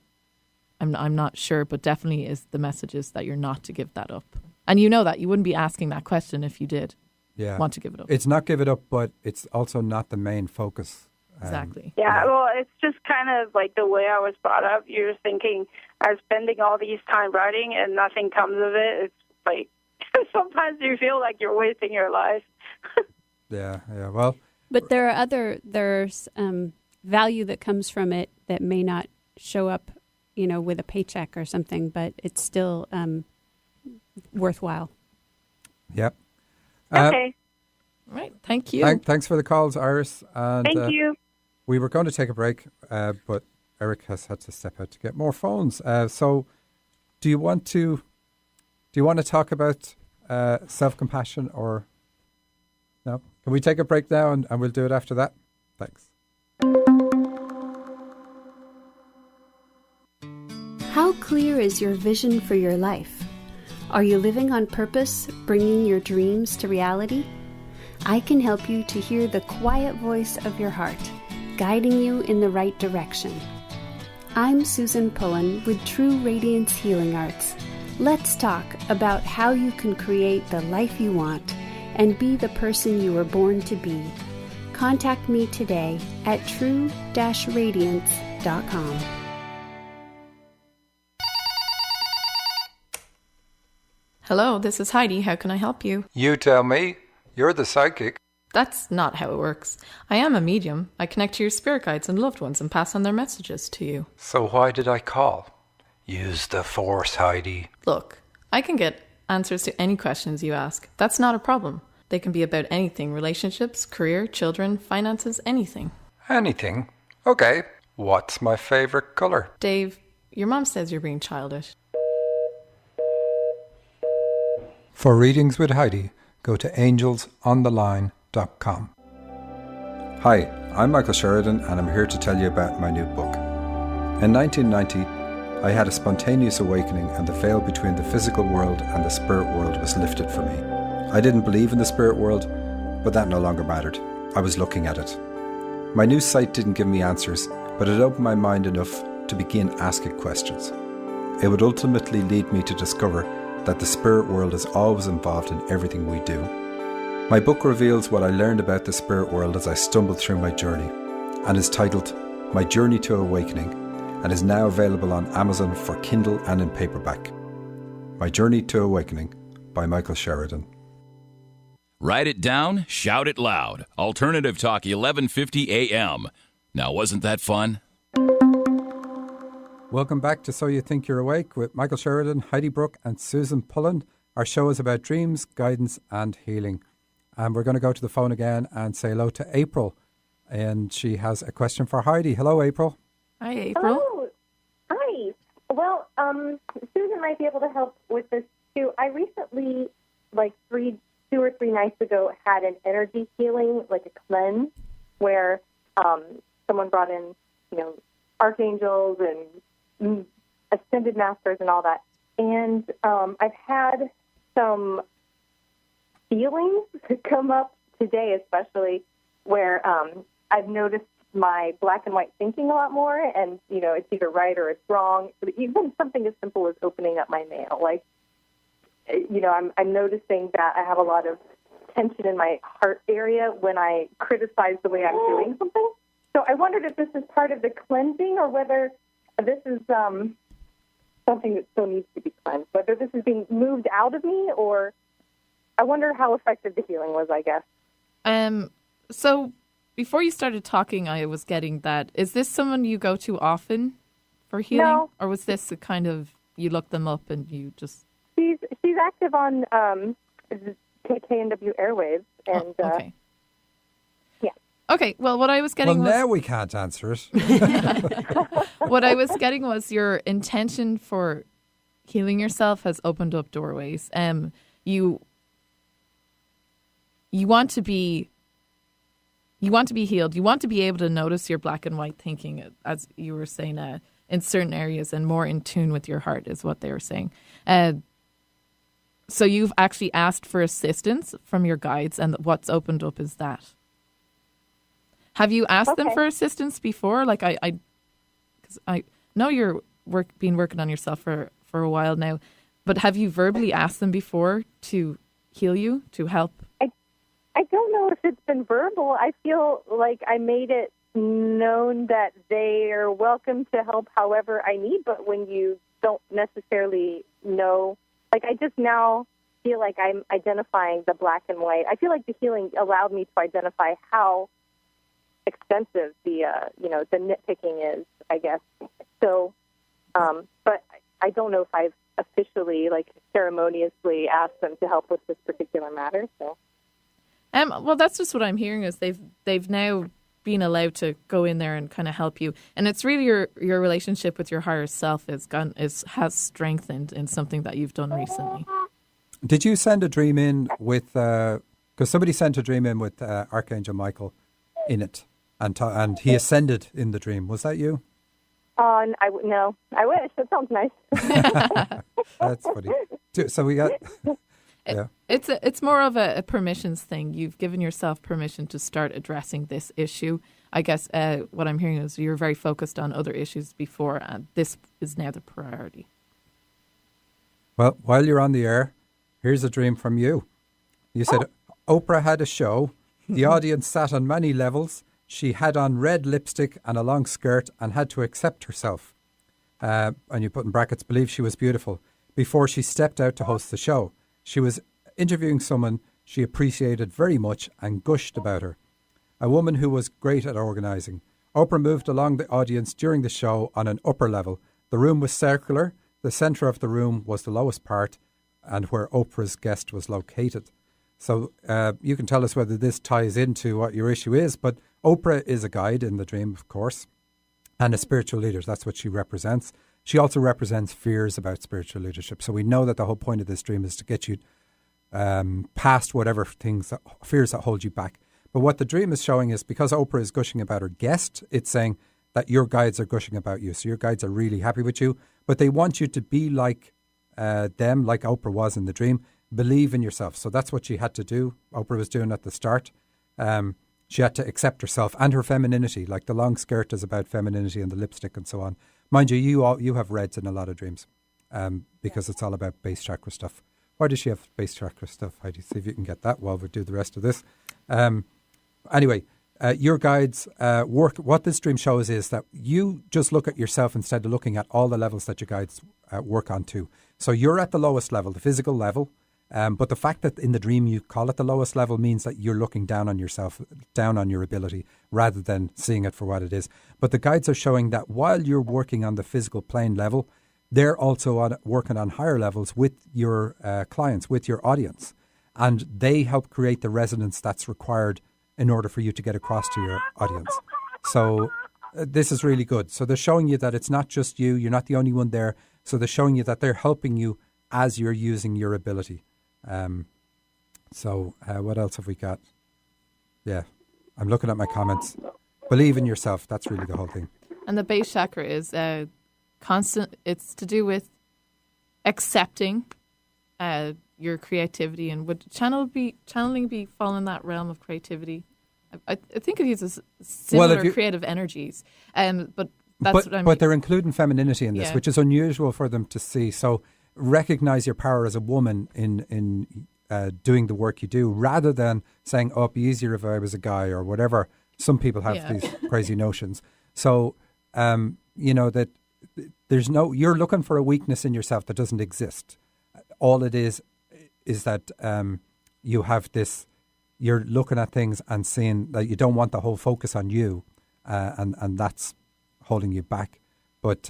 I'm not sure, but definitely is the message is that you're not to give that up. And you know that. You wouldn't be asking that question if you did want to give it up. It's not give it up, but it's also not the main focus. Exactly. Yeah, well, it's just kind of like the way I was brought up. You're thinking I'm spending all these time writing and nothing comes of it. It's like sometimes you feel like you're wasting your life. Yeah. Well, But there's value that comes from it that may not show up, with a paycheck or something, but it's still worthwhile. Yep. Okay. All right. Thank you. Thanks for the calls, Iris. And, Thank you. We were going to take a break, but Eric has had to step out to get more phones. So, do you want to talk about self-compassion or no? Can we take a break now and we'll do it after that? Thanks. How clear is your vision for your life? Are you living on purpose, bringing your dreams to reality? I can help you to hear the quiet voice of your heart, guiding you in the right direction. I'm Susan Pullen with True Radiance Healing Arts. Let's talk about how you can create the life you want and be the person you were born to be. Contact me today at true-radiance.com. Hello, this is Heidi. How can I help you? You tell me. You're the psychic. That's not how it works. I am a medium. I connect to your spirit guides and loved ones and pass on their messages to you. So why did I call? Use the force, Heidi. Look, I can get answers to any questions you ask. That's not a problem. They can be about anything: relationships, career, children, finances, anything. Anything? Okay. What's my favorite color? Dave, your mom says you're being childish. For readings with Heidi, go to angelsontheline.com. Hi, I'm Michael Sheridan and I'm here to tell you about my new book. In 1990, I had a spontaneous awakening and the veil between the physical world and the spirit world was lifted for me. I didn't believe in the spirit world, but that no longer mattered. I was looking at it. My new site didn't give me answers, but it opened my mind enough to begin asking questions. It would ultimately lead me to discover that the spirit world is always involved in everything we do. My book reveals what I learned about the spirit world as I stumbled through my journey, and is titled My Journey to Awakening, and is now available on Amazon for Kindle and in paperback. My Journey to Awakening by Michael Sheridan. Write it down, shout it loud. Alternative Talk 1150 AM. Now, wasn't that fun? Welcome back to So You Think You're Awake with Michael Sheridan, Heidi Brooke and Susan Pullen. Our show is about dreams, guidance and healing. And we're going to go to the phone again and say hello to April. And she has a question for Heidi. Hello, April. Hi, April. Hello. Hi. Well, Susan might be able to help with this too. I recently, like 2 or 3 nights ago, had an energy healing, like a cleanse, where someone brought in, archangels and ascended masters and all that. And I've had some feelings come up today, especially, where I've noticed my black and white thinking a lot more, and, it's either right or it's wrong. But even something as simple as opening up my mail. Like, I'm noticing that I have a lot of tension in my heart area when I criticize the way I'm doing something. So I wondered if this is part of the cleansing or whether this is something that still needs to be cleansed, whether this is being moved out of me, or I wonder how effective the healing was, I guess. So before you started talking, I was getting that. Is this someone you go to often for healing? No. Or was this a kind of, you look them up and you just... She's active on KNW Airwaves. And, okay. Yeah. Okay, well, what I was getting was... now we can't answer it. What I was getting was your intention for healing yourself has opened up doorways. You want to be healed. You want to be able to notice your black and white thinking, as you were saying, in certain areas, and more in tune with your heart is what they were saying. So you've actually asked for assistance from your guides, and what's opened up is that. Have you asked them for assistance before? Like because I know you're been working on yourself for a while now, but have you verbally asked them before to heal you, to help? I don't know if it's been verbal. I feel like I made it known that they are welcome to help however I need, but when you don't necessarily know, like I just now feel like I'm identifying the black and white. I feel like the healing allowed me to identify how extensive the the nitpicking is, I guess. So, but I don't know if I've officially, like, ceremoniously asked them to help with this particular matter. So, well, that's just what I'm hearing is they've now been allowed to go in there and kind of help you, and it's really your relationship with your higher self has strengthened in something that you've done recently. Did you send a dream in with? Because somebody sent a dream in with Archangel Michael in it, and he ascended in the dream. Was that you? No, I wish. That sounds nice. That's funny. So we got. Yeah. It's more of a permissions thing. You've given yourself permission to start addressing this issue. I guess what I'm hearing is you're very focused on other issues before, and this is now the priority. Well, while you're on the air, here's a dream from you. You said Oprah had a show. The audience sat on many levels. She had on red lipstick and a long skirt and had to accept herself. And you put in brackets, believe she was beautiful, before she stepped out to host the show. She was interviewing someone she appreciated very much and gushed about her. A woman who was great at organising. Oprah moved along the audience during the show on an upper level. The room was circular. The centre of the room was the lowest part and where Oprah's guest was located. So you can tell us whether this ties into what your issue is, but Oprah is a guide in the dream, of course, and a spiritual leader. That's what she represents. She also represents fears about spiritual leadership. So we know that the whole point of this dream is to get you past whatever fears that hold you back. But what the dream is showing is because Oprah is gushing about her guest, it's saying that your guides are gushing about you. So your guides are really happy with you, but they want you to be like them, like Oprah was in the dream. Believe in yourself. So that's what she had to do. Oprah was doing at the start. She had to accept herself and her femininity. Like the long skirt is about femininity and the lipstick and so on. Mind you, you have reds in a lot of dreams because it's all about base chakra stuff. Why does she have base chakra stuff? Heidi, see if you can get that while we do the rest of this. Anyway, your guides work. What this dream shows is that you just look at yourself instead of looking at all the levels that your guides work on too. So you're at the lowest level, the physical level. But the fact that in the dream you call it the lowest level means that you're looking down on yourself, down on your ability, rather than seeing it for what it is. But the guides are showing that while you're working on the physical plane level, they're also working on higher levels with your clients, with your audience. And they help create the resonance that's required in order for you to get across to your audience. So this is really good. So they're showing you that it's not just you. You're not the only one there. So they're showing you that they're helping you as you're using your ability. What else have we got? Yeah, I'm looking at my comments. Believe in yourself. That's really the whole thing. And the base chakra is constant. It's to do with accepting your creativity, and would channeling be fall in that realm of creativity? I think it uses similar creative energies, but that's what I mean. But they're including femininity in this, which is unusual for them to see. So recognize your power as a woman in doing the work you do, rather than saying, "Oh, it'd be easier if I was a guy," or whatever. Some people have these crazy notions. So that you're looking for a weakness in yourself that doesn't exist. All it is that you have this. You're looking at things and seeing that you don't want the whole focus on you, and that's holding you back. But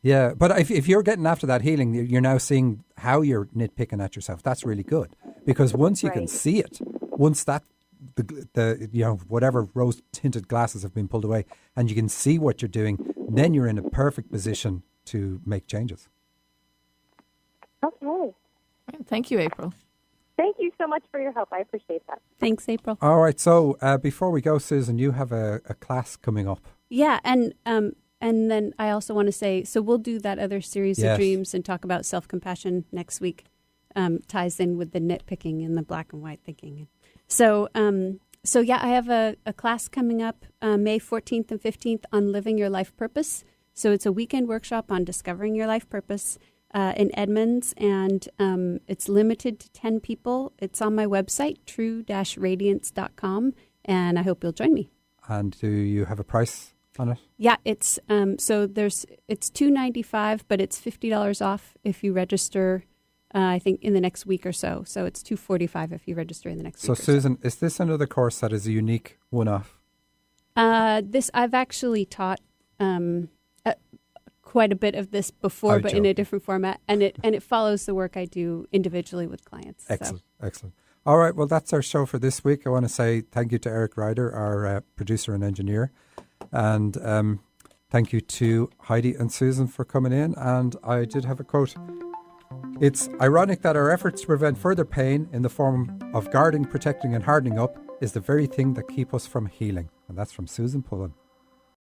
but if you're getting after that healing, you're now seeing how you're nitpicking at yourself. That's really good, because once you can see it, once that the whatever rose tinted glasses have been pulled away, and you can see what you're doing, then you're in a perfect position to make changes. Okay. Thank you, April. Thank you so much for your help. I appreciate that. Thanks, April. All right. So before we go, Susan, you have a class coming up. Yeah, and then I also want to say, so we'll do that other series of dreams and talk about self-compassion next week. Ties in with the nitpicking and the black and white thinking. So I have a class coming up May 14th and 15th on living your life purpose. So it's a weekend workshop on discovering your life purpose in Edmonds, and it's limited to 10 people. It's on my website, true-radiance.com, and I hope you'll join me. And do you have a price on it? Yeah, it's it's $295, but it's $50 off if you register. I think in the next week or so. So it's $245 if you register in the next week. So Susan, is this another course that is a unique one-off? This I've actually taught quite a bit of this before, but in a different format, and it follows the work I do individually with clients. Excellent, excellent. All right, well, that's our show for this week. I want to say thank you to Eric Ryder, our producer and engineer, and thank you to Heidi and Susan for coming in. And I did have a quote. It's ironic that our efforts to prevent further pain in the form of guarding, protecting and hardening up is the very thing that keep us from healing. And that's from Susan Pullen.